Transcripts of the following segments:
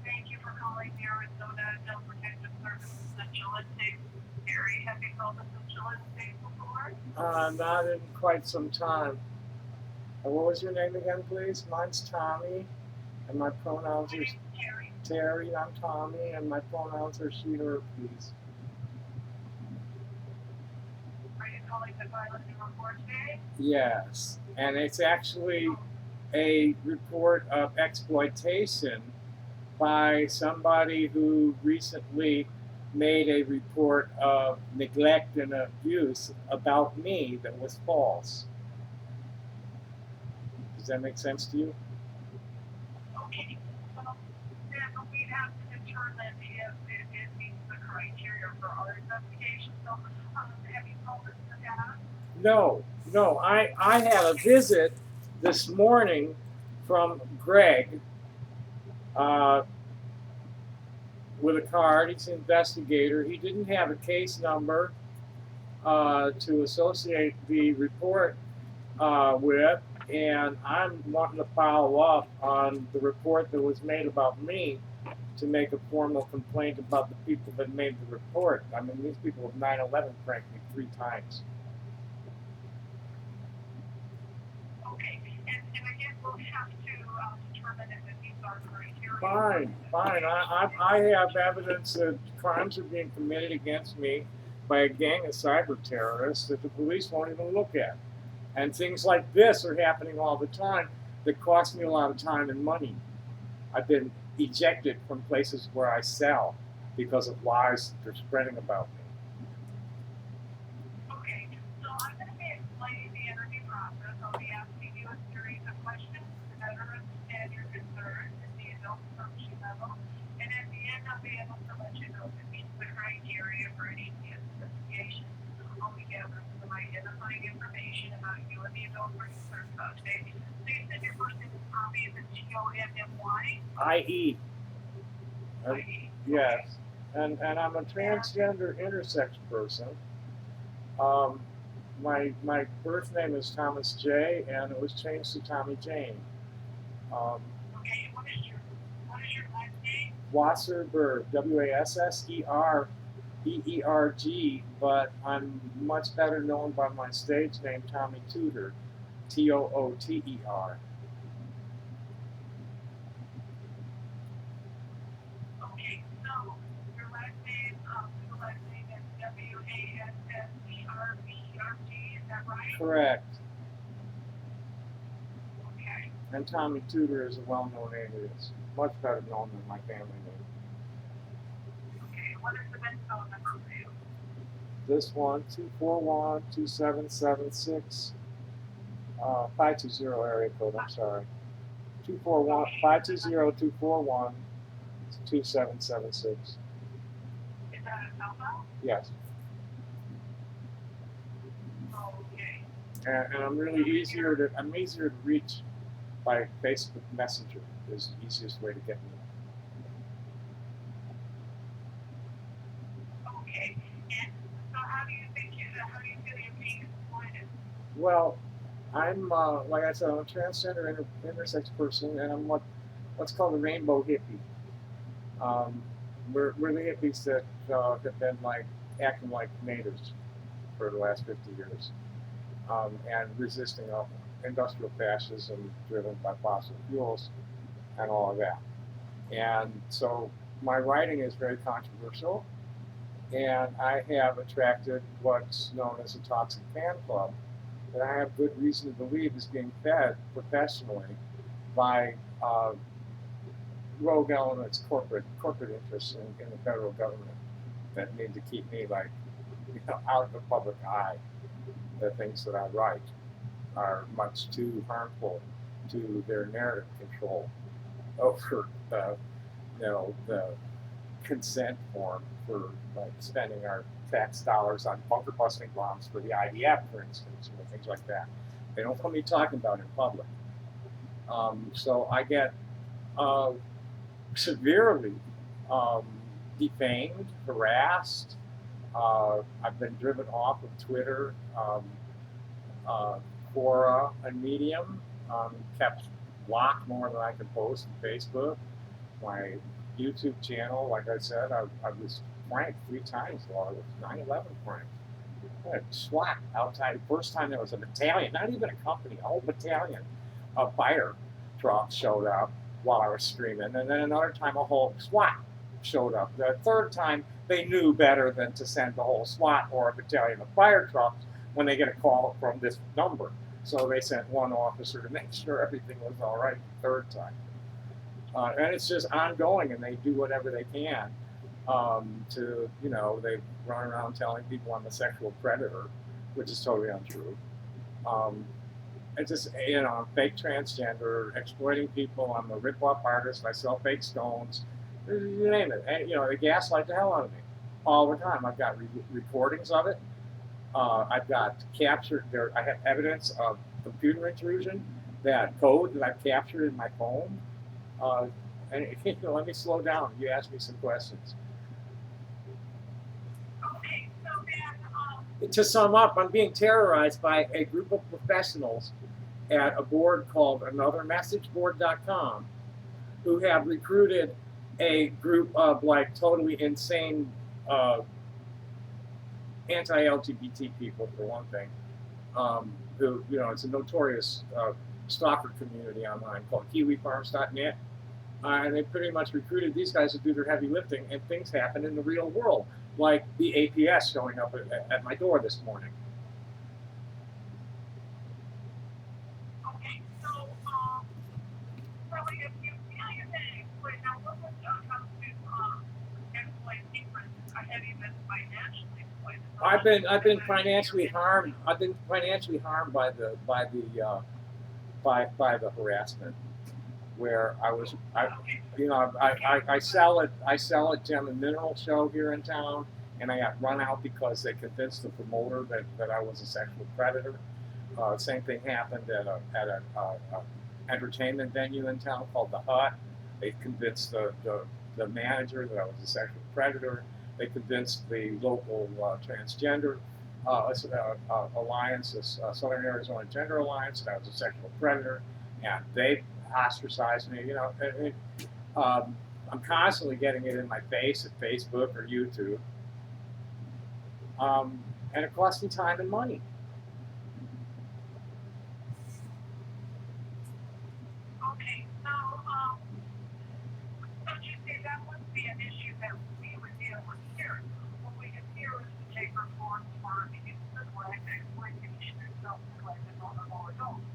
Thank you for calling the Arizona Adult Protective Services Central Intake. Gary, have you called the Central Intake before? Not in quite some time. What was your name again, please? Mine's Tommy, and my pronouns are Terry. Terry. I'm Tommy, and my pronouns are she, her, please. Are you calling the violence report today? Yes, and it's actually a report of exploitation by somebody who recently made a report of neglect and abuse about me that was false. Does that make sense to you? Okay, so then we have to determine if it meets the criteria for our investigation. So, have you called us in the past? No. I had a visit this morning from Greg with a card. He's an investigator. He didn't have a case number to associate the report with, and I'm wanting to follow up on the report that was made about me to make a formal complaint about the people that made the report. I mean, these people of 9/11 pranked me 3 times. Okay, and I guess we'll have to determine if it meets our criteria. Fine. I have evidence that crimes are being committed against me by a gang of cyber terrorists that the police won't even look at. And things like this are happening all the time that cost me a lot of time and money. I've been ejected from places where I sell because of lies that they're spreading about me. Okay, so I'm going to be explaining the interview process. I'll be asking you a series of questions to better understand your concerns and the adult function level. And at the end, I'll be able to let you know if it meets the criteria for any investigation. I'll be gathering some identifying information about you and the adult we're concerned about today. So you said your first name is Tommy, is it Tommy? I.E. I.E. Yes. And I'm a transgender intersex person. My birth name is Thomas J, and it was changed to Tommy Jane. Okay, what is your last name? Wasserberg, Wasserberg, but I'm much better known by my stage name, Tommy Tudor, Tooter. Okay, so your last name, legal last name is Wasserberg, is that right? Correct. Okay. And Tommy Tudor is a well-known alias, much better known than my family name. Okay, what is the best phone number for you? This one, 241-2776, 520 area code, I'm sorry. 520-241-2776. Is that a cell phone? Yes. Okay. And I'm easier to reach by Facebook Messenger is the easiest way to get me. Okay, and so how do you feel you're being exploited? Well, I'm like I said, I'm a transgender intersex person, and I'm what's called a rainbow hippie. We're the hippies that have been like acting like natives for the last 50 years, and resisting industrial fascism driven by fossil fuels and all of that. And so my writing is very controversial, and I have attracted what's known as a toxic fan club that I have good reason to believe is being fed professionally by rogue elements, corporate interests in the federal government that need to keep me like out of the public eye. The things that I write are much too harmful to their narrative control over the consent form for like spending our tax dollars on bunker busting bombs for the IDF, for instance, things like that. They don't want me talking about it in public. So I get severely defamed, harassed. I've been driven off of Twitter, Quora, and Medium. Kept blocked more than I can post on Facebook. My YouTube channel, like I said, I was pranked 3 times while I was 9/11 pranked. I had SWAT outside. The first time there was a battalion, not even a company, a whole battalion of fire trucks showed up while I was streaming. And then another time a whole SWAT showed up. The third time they knew better than to send the whole SWAT or a battalion of fire trucks when they get a call from this number. So they sent one officer to make sure everything was all right the third time. And it's just ongoing, and they do whatever they can to, they run around telling people I'm a sexual predator, which is totally untrue. It's just, I'm fake transgender, exploiting people. I'm a rip-off artist. I sell fake stones. You name it. And, they gaslight the hell out of me all the time. I've got recordings of it. I've got captured there. I have evidence of computer intrusion, that code that I've captured in my phone. And let me slow down. You ask me some questions. Okay, so then, To sum up, I'm being terrorized by a group of professionals at a board called anothermessageboard.com who have recruited a group of like totally insane anti-LGBT people, for one thing, who, it's a notorious stalker community online called KiwiFarms.net. And they pretty much recruited these guys to do their heavy lifting, and things happen in the real world, like the APS showing up at my door this morning. okay, so, if you feel that, now what would come to employ different, have you been financially employed? I've been financially harmed. I've been financially harmed by the harassment, where I sell a gem and mineral show here in town, and I got run out because they convinced the promoter that I was a sexual predator. Same thing happened at a entertainment venue in town called the Hut. They convinced the manager that I was a sexual predator. They convinced the local transgender alliance, this Southern Arizona Gender Alliance, that I was a sexual predator, and they ostracized me. I'm constantly getting it in my face at Facebook or YouTube, and it costs me time and money. Okay, so, don't you say that wouldn't be an issue that we would deal with here? What we could do is to take reports for abuse, neglect, exploitation, and self-neglect of vulnerable adults.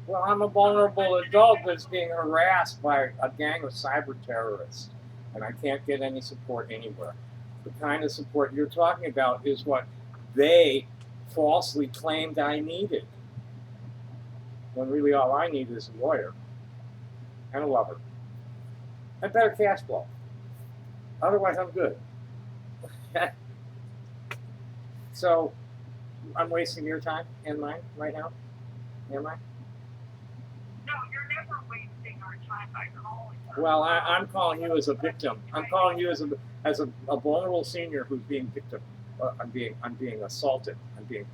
Well, I'm a vulnerable adult that's being harassed by a gang of cyber terrorists, and I can't get any support anywhere. The kind of support you're talking about is what they falsely claimed I needed, when really all I need is a lawyer and a lover and better cash flow. Otherwise, I'm good. So, I'm wasting your time and mine right now? Am I? No, you're never wasting our time by calling. Well, I'm calling you as a victim. I'm calling you as a vulnerable senior who's being victim. I'm being assaulted. I'm being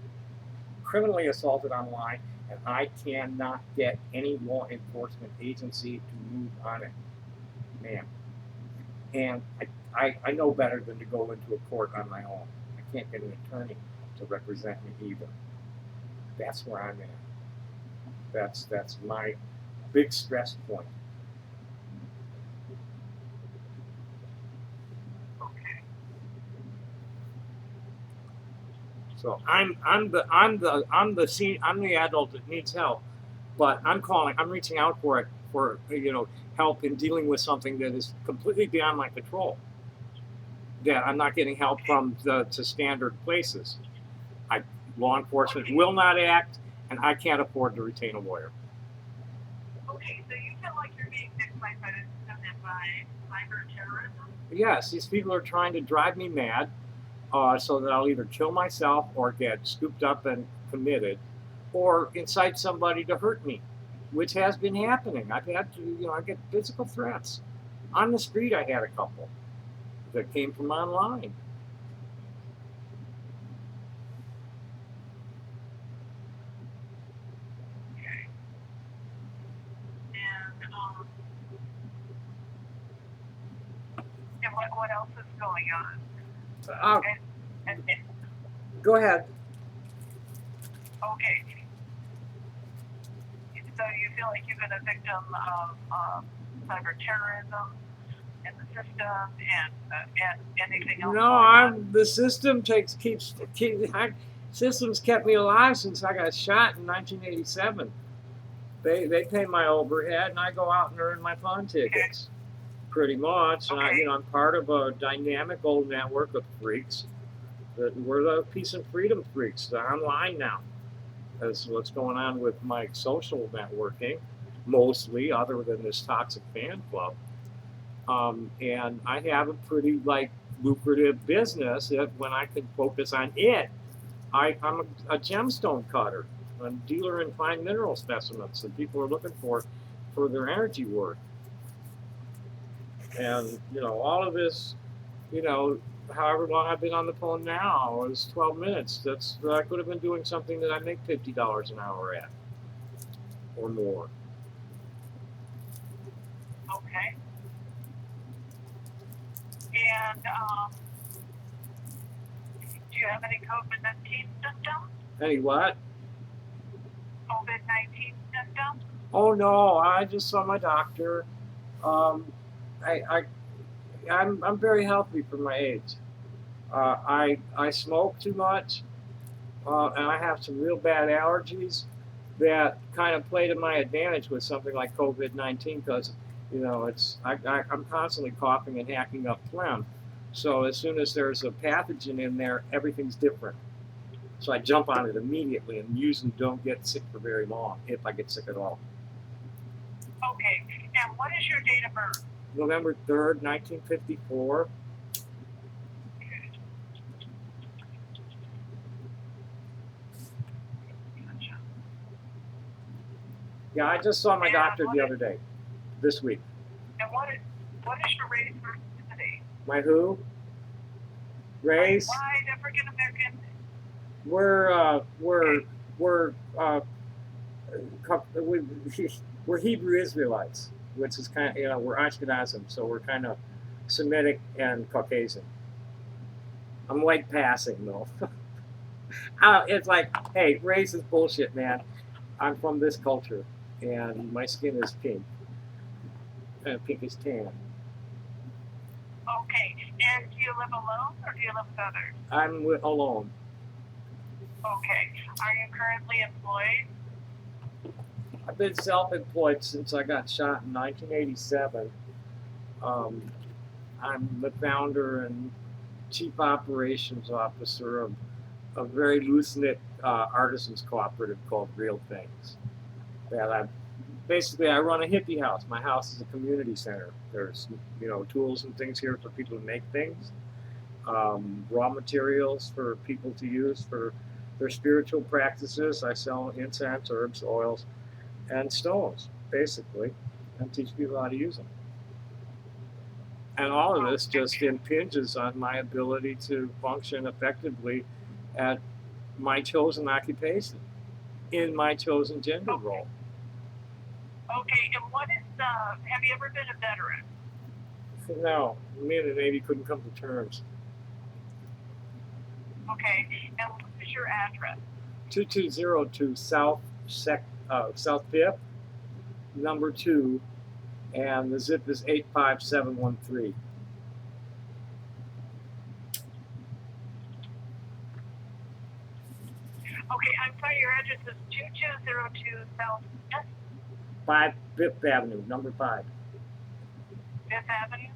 criminally assaulted online, and I cannot get any law enforcement agency to move on it, ma'am. And I know better than to go into a court on my own. I can't get an attorney to represent me either. That's where I'm at. That's my big stress point. So I'm the adult that needs help, but I'm reaching out for help in dealing with something that is completely beyond my control. that I'm not getting help from the standard places. Law enforcement will not act, and I can't afford to retain a lawyer. Okay, so you feel like you're being victimized by the system and by cyber terrorism? Yes, these people are trying to drive me mad, so that I'll either kill myself or get scooped up and committed, or incite somebody to hurt me, which has been happening. I've had to, I get physical threats. On the street, I had a couple that came from online. Okay. And what else is going on? And Go ahead. okay. So you feel like you've been a victim of cyber terrorism in the system and anything else? No, the system systems kept me alive since I got shot in 1987. They pay my overhead, and I go out and earn my fun tickets, pretty much. Okay. And I'm part of a dynamic old network of freaks. We're the peace and freedom freaks. They're online now. That's what's going on with my social networking, mostly, other than this toxic fan club. And I have a pretty lucrative business when I can focus on it. I'm a gemstone cutter. I'm a dealer in fine mineral specimens that people are looking for their energy work. And all of this, however long I've been on the phone now is 12 minutes. I could have been doing something that I make $50 an hour at, or more. Okay. And do you have any COVID-19 symptoms? Any what? COVID-19 symptoms? Oh no, I just saw my doctor. I'm very healthy for my age. I smoke too much, and I have some real bad allergies that kind of play to my advantage with something like COVID-19 because I'm constantly coughing and hacking up phlegm. So as soon as there's a pathogen in there, everything's different. So I jump on it immediately and usually don't get sick for very long, if I get sick at all. Okay. And what is your date of birth? November 3rd, 1954. Yeah, I just saw my doctor the other day, this week. And what is your race for ethnicity? My who? Race? White, African American. We're Hebrew Israelites, which is kind of, we're Ashkenazim, so we're kind of Semitic and Caucasian. I'm white passing though. It's like, hey, race is bullshit, man. I'm from this culture, and my skin is pink, and pinkish tan. Okay. And do you live alone or do you live with others? I'm alone. Okay. Are you currently employed? I've been self-employed since I got shot in 1987. I'm the founder and chief operations officer of a very loose-knit artisans cooperative called Real Things. I run a hippie house. My house is a community center. There's tools and things here for people to make things, raw materials for people to use for their spiritual practices. I sell incense, herbs, oils, and stones, basically, and teach people how to use them. And all of this just impinges on my ability to function effectively at my chosen occupation, in my chosen gender role. Okay, and have you ever been a veteran? No, me and the Navy couldn't come to terms. Okay, and what is your address? 2202 South 5th, number 2, and the zip is 85713. Okay, I'm sorry, your address is 2202 South 5th Avenue, number 5. 5th Avenue?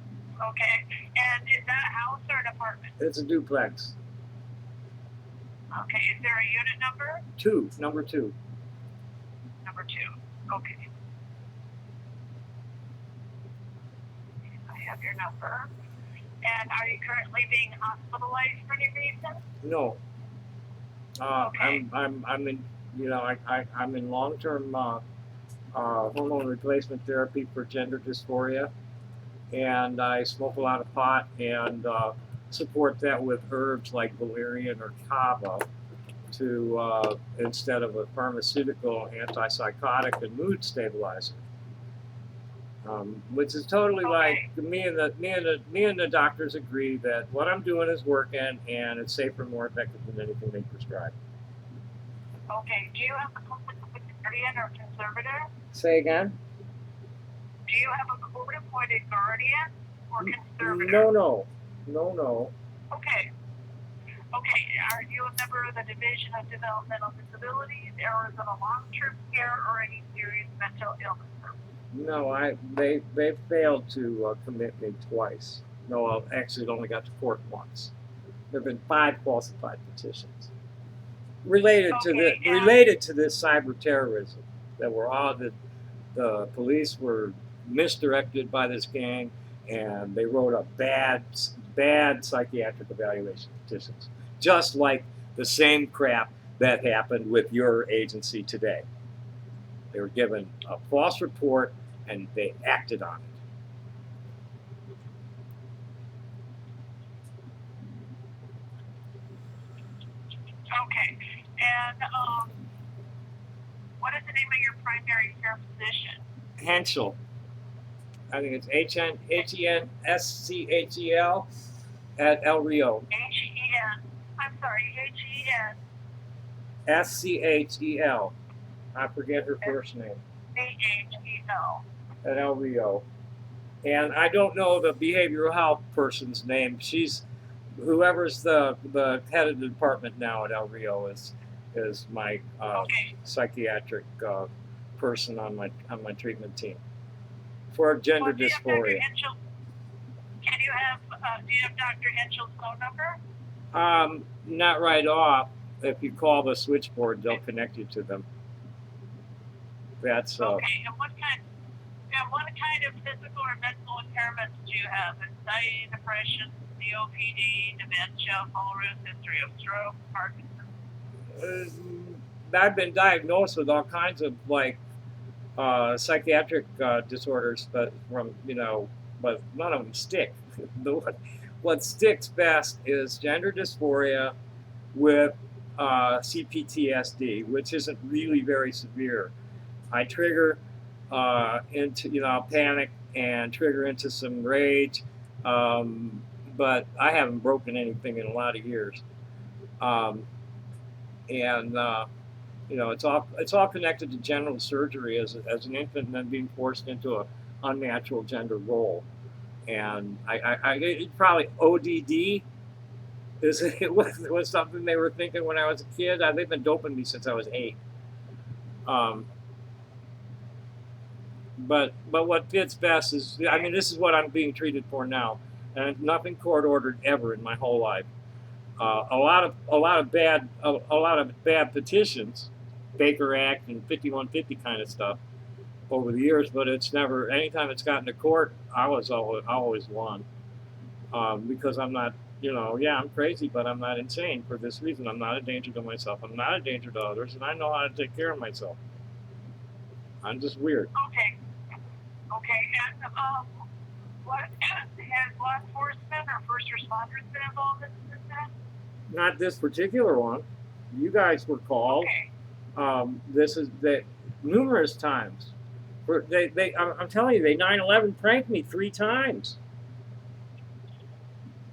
Okay, And is that a house or an apartment? It's a duplex. Okay, is there a unit number? Number two. Number 2. Okay. I have your number. And are you currently being hospitalized for any reason? No. Okay. I'm in, I'm in long-term hormone replacement therapy for gender dysphoria, and I smoke a lot of pot and support that with herbs like valerian or kava to instead of a pharmaceutical antipsychotic and mood stabilizer. Which is totally like me and the doctors agree that what I'm doing is working and it's safer and more effective than anything they prescribe. Okay. Do you have a court-appointed guardian or conservator? Say again? Do you have a court-appointed guardian or conservator? No. Okay. Okay. Are you a member of the Division of Developmental Disabilities, Arizona Long-Term Care, or any serious mental illness? No, they failed to commit me twice. No, I actually only got to court once. There have been 5 falsified petitions related to this cyber terrorism that were all the police were misdirected by this gang, and they wrote up bad psychiatric evaluation petitions, just like the same crap that happened with your agency today. They were given a false report and they acted on it. Okay. And what is the name of your primary care physician? Henschel. I think it's Henschel at El Rio. H-E-N. I'm sorry, H-E-N. Schel. I forget her first name. C-H-E-L. At El Rio. And I don't know the behavioral health person's name. She's whoever's the head of the department now at El Rio is my psychiatric person on my treatment team for gender dysphoria. Can you have do you have Dr. Henschel's phone number? Not right off. If you call the switchboard, they'll connect you to them. That's okay. And what kind of physical or mental impairments do you have? Anxiety, depression, COPD, dementia, full history of stroke, Parkinson's? I've been diagnosed with all kinds of psychiatric disorders, but but none of them stick. What sticks best is gender dysphoria with CPTSD, which isn't really very severe. I trigger into I'll panic and trigger into some rage, but I haven't broken anything in a lot of years. It's all connected to genital surgery as an infant and then being forced into an unnatural gender role. And it probably ODD was something they were thinking when I was a kid. They've been doping me since I was 8. But what fits best is, this is what I'm being treated for now, and nothing court ordered ever in my whole life. A lot of bad petitions, Baker Act and 5150 kind of stuff over the years, but it's never, anytime it's gotten to court, I always won, because I'm not, I'm crazy, but I'm not insane for this reason. I'm not a danger to myself. I'm not a danger to others, and I know how to take care of myself. I'm just weird. Okay. And what has law enforcement or first responders been involved in this? Not this particular one. You guys were called. Okay. This is numerous times. I'm telling you, they 9/11 pranked me 3 times.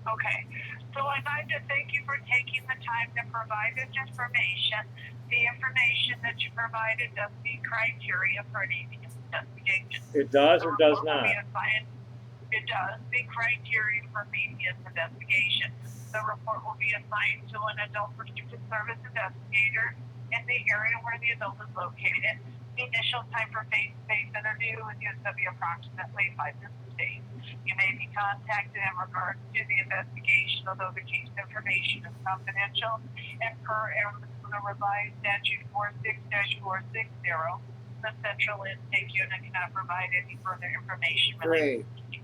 Okay. So I'd like to thank you for taking the time to provide this information. The information that you provided does meet criteria for an investigation. It does or does not? It does meet criteria for meeting this investigation. The report will be assigned to an adult protective service investigator in the area where the adult is located. The initial time for face-to-face interview with you is going to be approximately 5 business States. You may be contacted in regards to the investigation, although the case information is confidential, and per Arizona Revised Statute 46-460, the Central Intake Unit cannot provide any further information related. Great.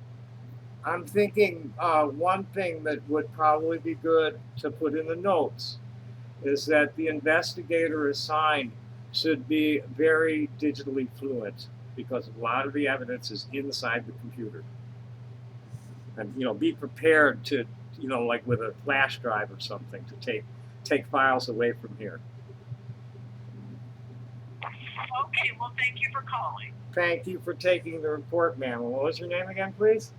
I'm thinking one thing that would probably be good to put in the notes is that the investigator assigned should be very digitally fluent, because a lot of the evidence is inside the computer. And be prepared to, like with a flash drive or something, to take files away from here. Okay, well, thank you for calling. Thank you for taking the report, ma'am. What was your name again, please?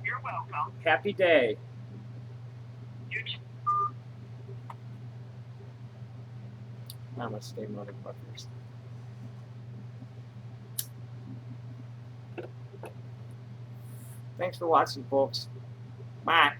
You're welcome. Happy day. You too. Namaste, motherfuckers. Thanks for watching, folks. Bye.